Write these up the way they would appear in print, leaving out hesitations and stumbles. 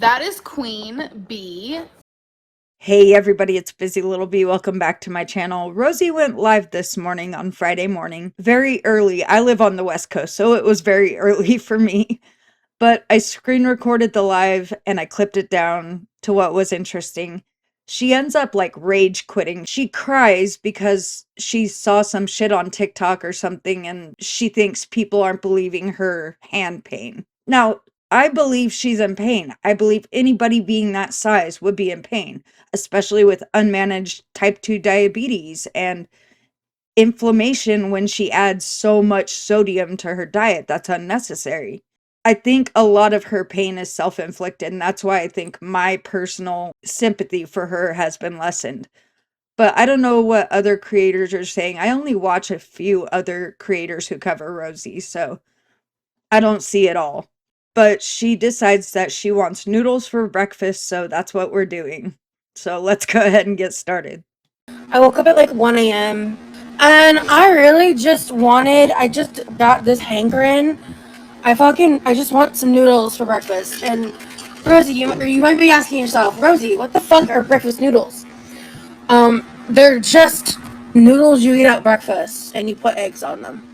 That is Queen Bee. Hey everybody, it's Busy Little Bee. Welcome back to my channel. Rosie went live this morning on Friday morning, very early. I live on the West Coast, so it was very early for me. But I screen recorded the live and I clipped it down to what was interesting. She ends up like rage quitting. She cries because she saw some shit on TikTok or something and she thinks people aren't believing her hand pain. Now, I believe she's in pain. I believe anybody being that size would be in pain, especially with unmanaged type 2 diabetes and inflammation when she adds so much sodium to her diet that's unnecessary. I think a lot of her pain is self-inflicted, and that's why I think my personal sympathy for her has been lessened. But I don't know what other creators are saying. I only watch a few other creators who cover Rosie, so I don't see it all. But she decides that she wants noodles for breakfast, so that's what we're doing. So let's go ahead and get started. I woke up at like 1 a.m. and I just got this hankering. I just want some noodles for breakfast. And Rosie, you might be asking yourself, Rosie, what the fuck are breakfast noodles? They're just noodles you eat at breakfast and you put eggs on them.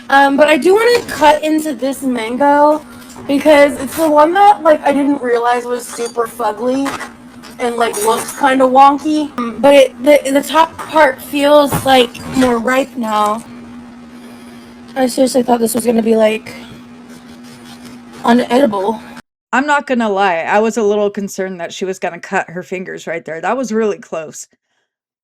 But I do want to cut into this mango because it's the one that like I didn't realize was super fugly and like looks kind of wonky. But the top part feels like more ripe now. I seriously thought this was gonna be like unedible. I'm not gonna lie, I was a little concerned that she was gonna cut her fingers right there. That was really close.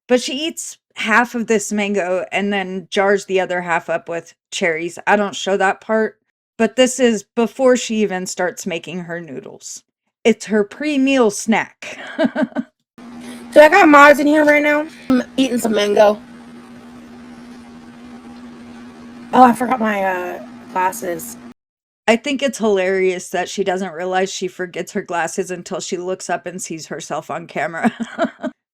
But she eats half of this mango and then jars the other half up with cherries. I don't show that part, but this is before she even starts making her noodles. It's her pre-meal snack. So I got mods in here right now. I'm eating some mango. Oh, I forgot my glasses. I think it's hilarious that she doesn't realize she forgets her glasses until she looks up and sees herself on camera.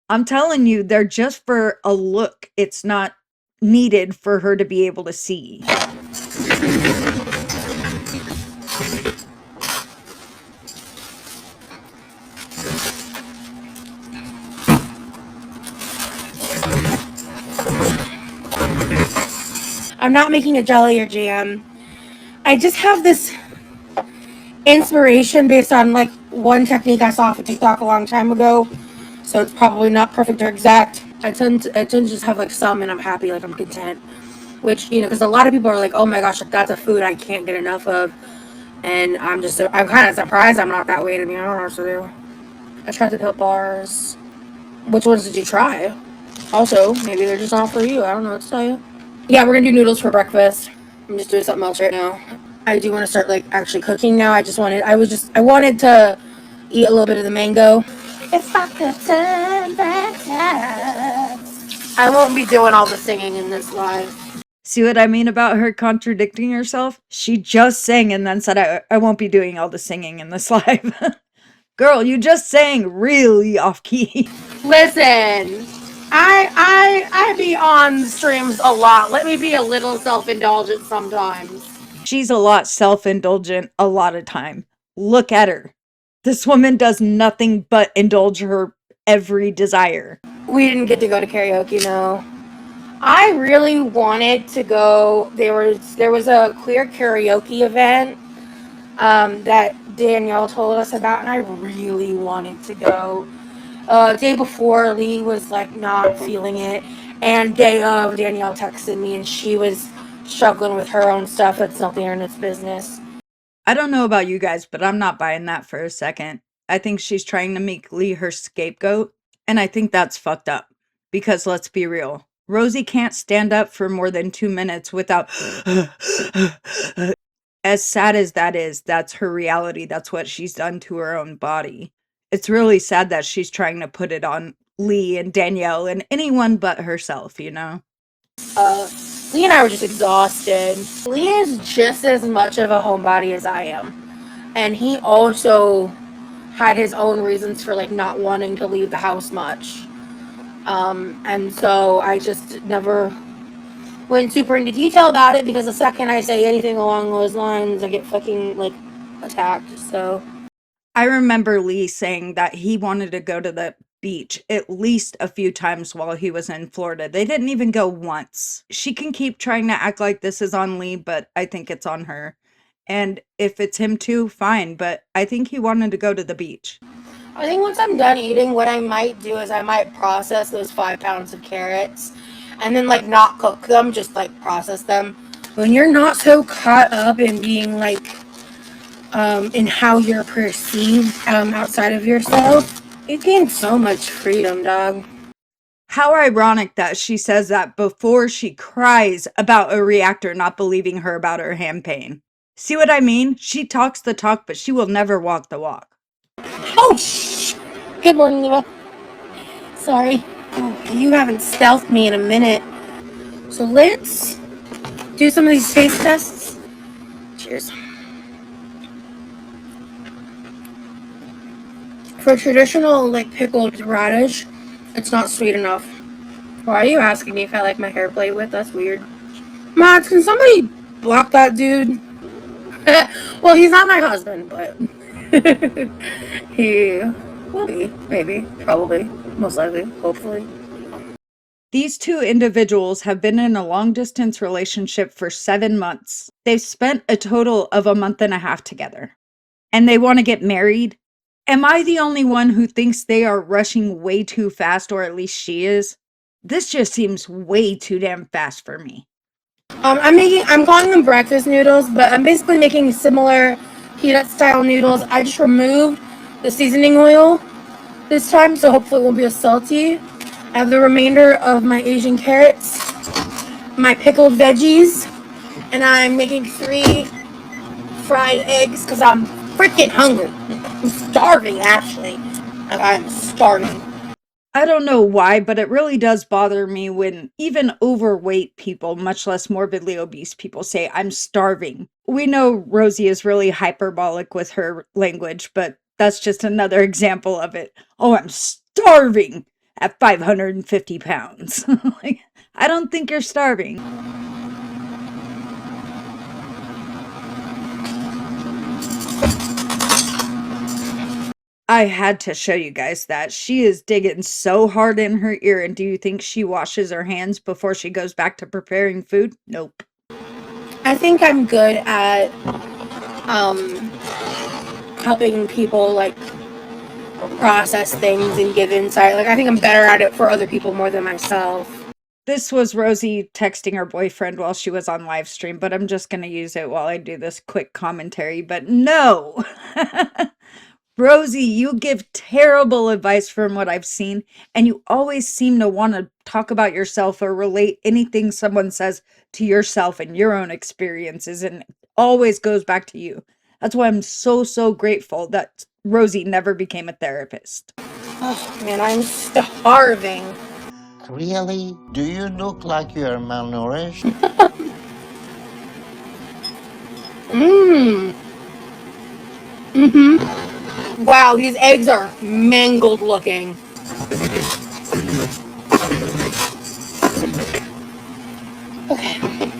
I'm telling you, they're just for a look. It's not needed for her to be able to see. I'm not making a jelly or jam. I just have this inspiration based on like one technique I saw off of TikTok a long time ago. So it's probably not perfect or exact. I tend to just have like some and I'm happy, like I'm content. Which, because a lot of people are like, oh my gosh, like, that's a food I can't get enough of. And I'm kind of surprised I'm not that way, to be honest with you. I tried the pill bars. Which ones did you try? Also, maybe they're just not for you. I don't know what to tell you. Yeah, we're gonna do noodles for breakfast. I'm just doing something else right now. I do want to start like actually cooking now. I wanted to eat a little bit of the mango. If I could turn back time. I won't be doing all the singing in this live. See what I mean about her contradicting herself? She just sang and then said, I won't be doing all the singing in this live. Girl, you just sang really off key. Listen, I be on streams a lot. Let me be a little self-indulgent sometimes. She's a lot self-indulgent a lot of time. Look at her. This woman does nothing but indulge her every desire. We didn't get to go to karaoke, no. I really wanted to go. There was a queer karaoke event that Danielle told us about, and I really wanted to go. Day before, Lee was like not feeling it, and day of, Danielle texted me, and she was struggling with her own stuff. It's not the internet's business. I don't know about you guys, but I'm not buying that for a second. I think she's trying to make Lee her scapegoat, and I think that's fucked up. Because let's be real, Rosie can't stand up for more than 2 minutes without. As sad as that is, that's her reality. That's what she's done to her own body. It's really sad that she's trying to put it on Lee and Danielle and anyone but herself, you know? Uh, Lee and I were just exhausted. Lee is just as much of a homebody as I am, and he also had his own reasons for like not wanting to leave the house much. And so I just never went super into detail about it because the second I say anything along those lines, I get fucking like attacked. So I remember Lee saying that he wanted to go to the beach at least a few times while he was in Florida. They didn't even go once. She can keep trying to act like this is on Lee, but I think it's on her. And if it's him too, fine. But I think he wanted to go to the beach. I think once I'm done eating, what I might do is I might process those 5 pounds of carrots and then like not cook them, just like process them. When you're not so caught up in being like in how you're perceived outside of yourself, you gain so much freedom, dog. How ironic that she says that before she cries about a reactor not believing her about her hand pain. See what I mean? She talks the talk, but she will never walk the walk. Oh, shh! Good morning, Eva. Sorry. Oh, you haven't stealthed me in a minute. So let's do some of these taste tests. Cheers. For traditional, like, pickled radish, it's not sweet enough. Why are you asking me if I like my hair played with? That's weird. Mods, can somebody block that dude? Well, he's not my husband, but he will be. Maybe. Probably. Most likely. Hopefully. These two individuals have been in a long distance relationship for 7 months. They've spent a total of a month and a half together. And they want to get married? Am I the only one who thinks they are rushing way too fast, or at least she is? This just seems way too damn fast for me. I'm calling them breakfast noodles, but I'm basically making similar peanut style noodles. I just removed the seasoning oil this time, so hopefully it won't be as salty. I have the remainder of my Asian carrots, my pickled veggies, and I'm making 3 fried eggs because I'm freaking hungry. I'm starving, actually. I'm starving. I don't know why, but it really does bother me when even overweight people, much less morbidly obese people, say, I'm starving. We know Rosie is really hyperbolic with her language, but that's just another example of it. Oh, I'm starving at 550 pounds. Like, I don't think you're starving. I had to show you guys that. She is digging so hard in her ear, and do you think she washes her hands before she goes back to preparing food? Nope. I think I'm good at helping people like process things and give insight. Like I think I'm better at it for other people more than myself. This was Rosie texting her boyfriend while she was on live stream, but I'm just going to use it while I do this quick commentary. But no! Rosie, you give terrible advice from what I've seen, and you always seem to want to talk about yourself or relate anything someone says to yourself and your own experiences, and it always goes back to you. That's why I'm so, so grateful that Rosie never became a therapist. Oh man, I'm starving. Really? Do you look like you're malnourished? Mmm. Mm-hmm. Wow, these eggs are mangled looking. Okay.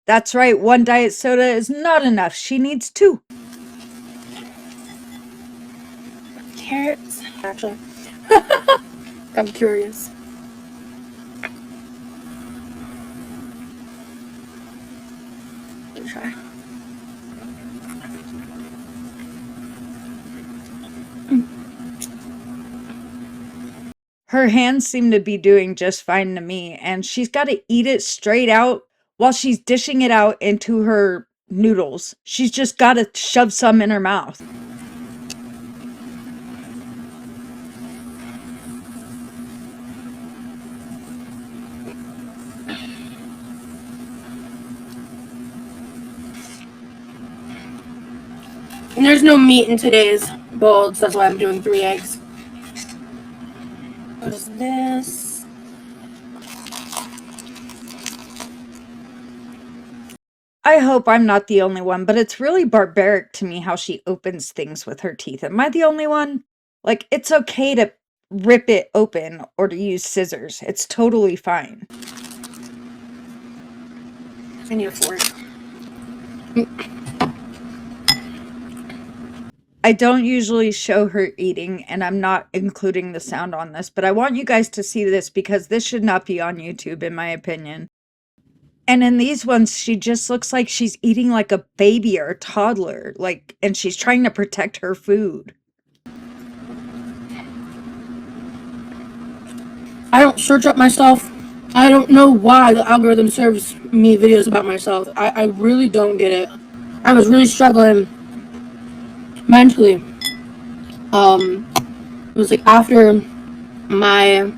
That's right, one diet soda is not enough. She needs 2. Carrots. Actually. I'm curious. Try. Her hands seem to be doing just fine to me, and she's got to eat it straight out while she's dishing it out into her noodles. She's just got to shove some in her mouth. And there's no meat in today's bowls. That's why I'm doing 3 eggs. What is this? I hope I'm not the only one, but it's really barbaric to me how she opens things with her teeth. Am I the only one? Like, it's okay to rip it open or to use scissors. It's totally fine. I need a fork. I don't usually show her eating, and I'm not including the sound on this, but I want you guys to see this because this should not be on YouTube, in my opinion. And in these ones, she just looks like she's eating like a baby or a toddler, like, and she's trying to protect her food. I don't search up myself. I don't know why the algorithm serves me videos about myself. I really don't get it. I was really struggling mentally. It was like after my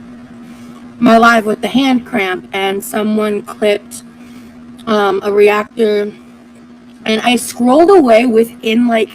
live with the hand cramp, and someone clipped a reactor, and I scrolled away within like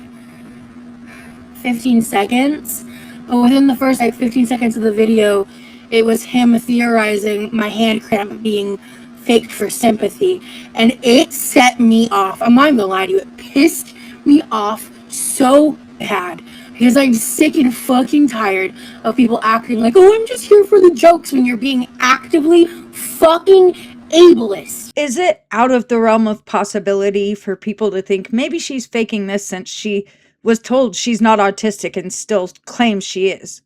15 seconds. But within the first like 15 seconds of the video, it was him theorizing my hand cramp being faked for sympathy. And it set me off. I'm not even gonna lie to you. It pissed me off so bad. Because I'm sick and fucking tired of people acting like, oh, I'm just here for the jokes when you're being actively fucking ableist. Is it out of the realm of possibility for people to think maybe she's faking this since she was told she's not autistic and still claims she is?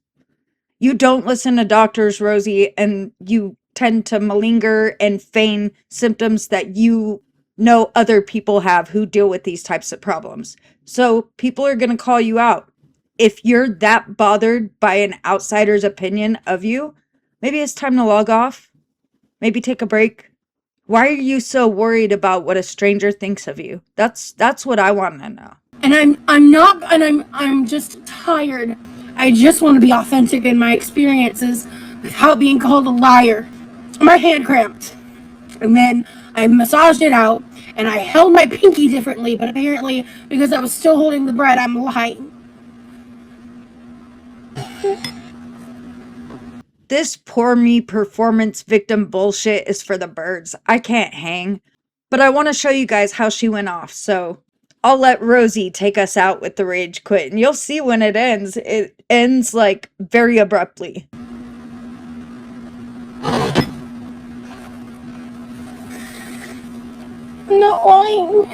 You don't listen to doctors, Rosie, and you tend to malinger and feign symptoms that you know other people have who deal with these types of problems. So people are going to call you out. If you're that bothered by an outsider's opinion of you, maybe it's time to log off. Maybe take a break. Why are you so worried about what a stranger thinks of you? That's what I want to know. And I'm just tired. I just want to be authentic in my experiences without being called a liar. My hand cramped. And then I massaged it out, and I held my pinky differently, but apparently because I was still holding the bread, I'm lying. This poor me performance victim bullshit is for the birds. I can't hang. But I want to show you guys how she went off, so I'll let Rosie take us out with the rage quit, and you'll see when it ends. It ends, like, very abruptly. I'm not lying.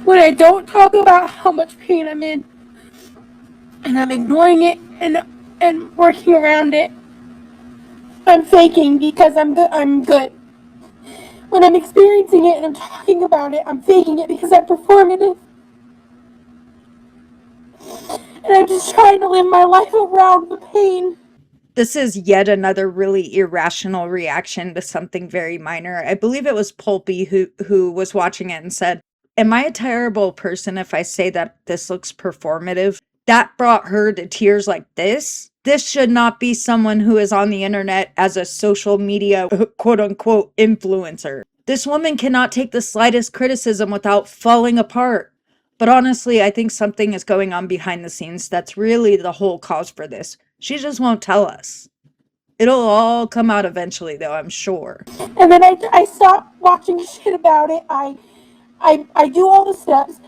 When I don't talk about how much pain I'm in, and I'm ignoring it and working around it, I'm faking because I'm good. When I'm experiencing it and I'm talking about it, I'm faking it because I'm performative. And I'm just trying to live my life around the pain. This is yet another really irrational reaction to something very minor. I believe it was Pulpy who was watching it and said, am I a terrible person if I say that this looks performative? That brought her to tears like this. This should not be someone who is on the internet as a social media quote unquote influencer. This woman cannot take the slightest criticism without falling apart. But honestly, I think something is going on behind the scenes that's really the whole cause for this. She just won't tell us. It'll all come out eventually, though, I'm sure. And then I stop watching shit about it. I do all the steps.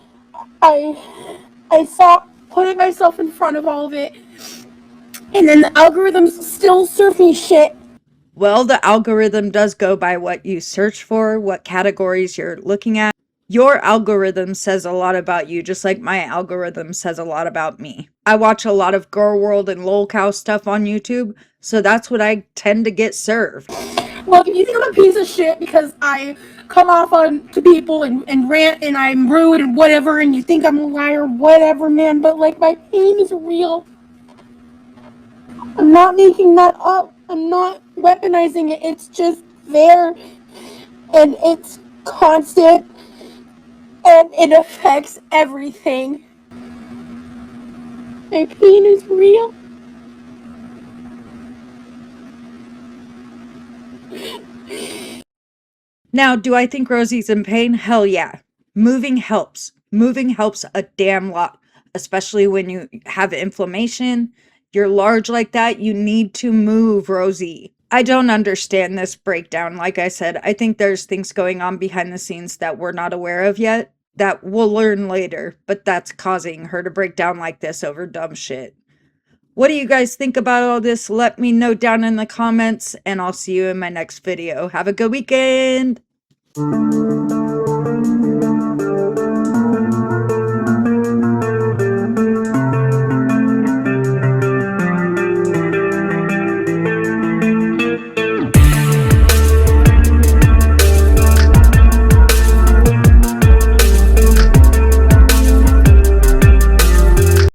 I stop putting myself in front of all of it. And then the algorithms still serve me shit. Well, the algorithm does go by what you search for, what categories you're looking at. Your algorithm says a lot about you, just like my algorithm says a lot about me. I watch a lot of Girl World and LolCow stuff on YouTube, so that's what I tend to get served. Look, if you think I'm a piece of shit because I come off on to people and rant and I'm rude and whatever, and you think I'm a liar, whatever, man, but like my pain is real. I'm not making that up. I'm not weaponizing it. It's just there, and it's constant, and it affects everything. My pain is real. Now, do I think Rosie's in pain? Hell yeah. Moving helps. Moving helps a damn lot, especially when you have inflammation. You're large like that. You need to move, Rosie. I don't understand this breakdown. Like I said, I think there's things going on behind the scenes that we're not aware of yet that we'll learn later, but that's causing her to break down like this over dumb shit. What do you guys think about all this? Let me know down in the comments, and I'll see you in my next video. Have a good weekend.